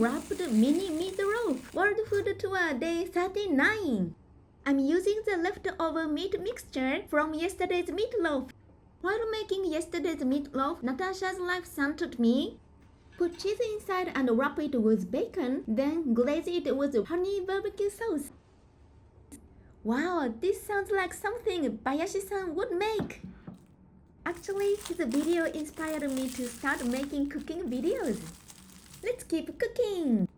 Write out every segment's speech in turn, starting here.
wrapped mini meatloaf World Food Tour Day 39. I'm using the leftover meat mixture from yesterday's meatloaf. While making yesterday's meatloaf, Natasha's life centered me. Put cheese inside and wrap it with bacon, then glaze it with honey barbecue sauce. Wow, this sounds like something Bayashi-san would make. Actually, his video inspired me to start making cooking videos. Let's keep cooking!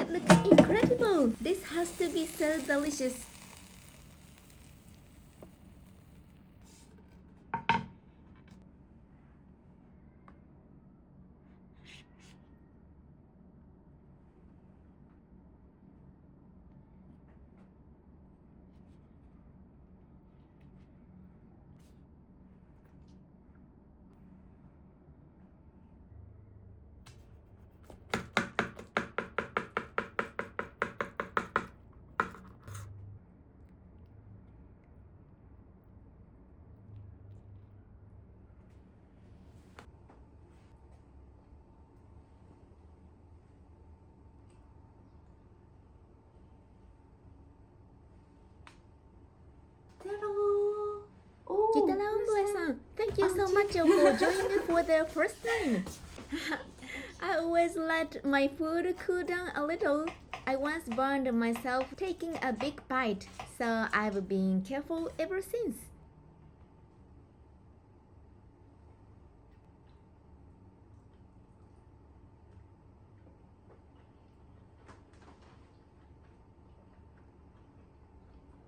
It looks incredible. This has to be so delicious. Kitalaumble-san, thank you so much for joining for the first time. I always let my food cool down a little. I once burned myself taking a big bite, so I've been careful ever since.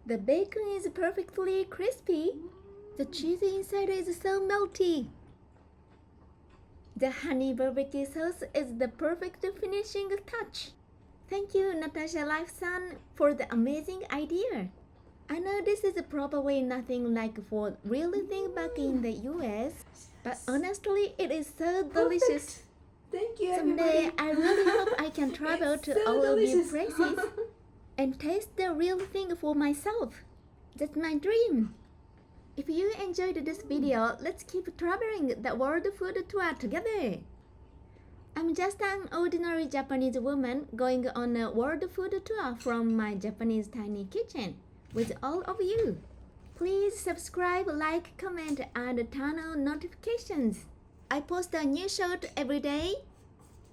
The bacon is perfectly crispy. The cheese inside is so melty. The honey barbecue sauce is the perfect finishing touch. Thank you, Natasha Life-san, for the amazing idea. I know this is probably nothing like for real thing back in the US, but honestly, it is so delicious. Thank you, Someday, everybody. I really hope I can travel to So all of your delicious. places and taste the real thing for myself. That's my dream. If you enjoyed this video, let's keep traveling the world food tour together. I'm just an ordinary Japanese woman going on a world food tour from my Japanese tiny kitchen with all of you. Please subscribe, like, comment, and turn on notifications. I post a new shot every day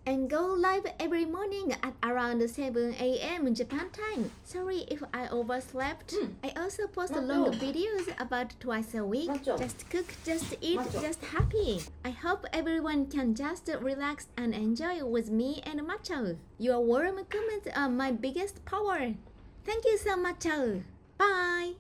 and go live every morning at around 7 a.m. Japan time. Sorry if I overslept. I also post long videos about twice a week. Macchou. Just cook, just eat, Macchou. just happy. I hope everyone can just relax and enjoy with me and Macchou. Your warm comments are my biggest power. Thank you so much. Bye!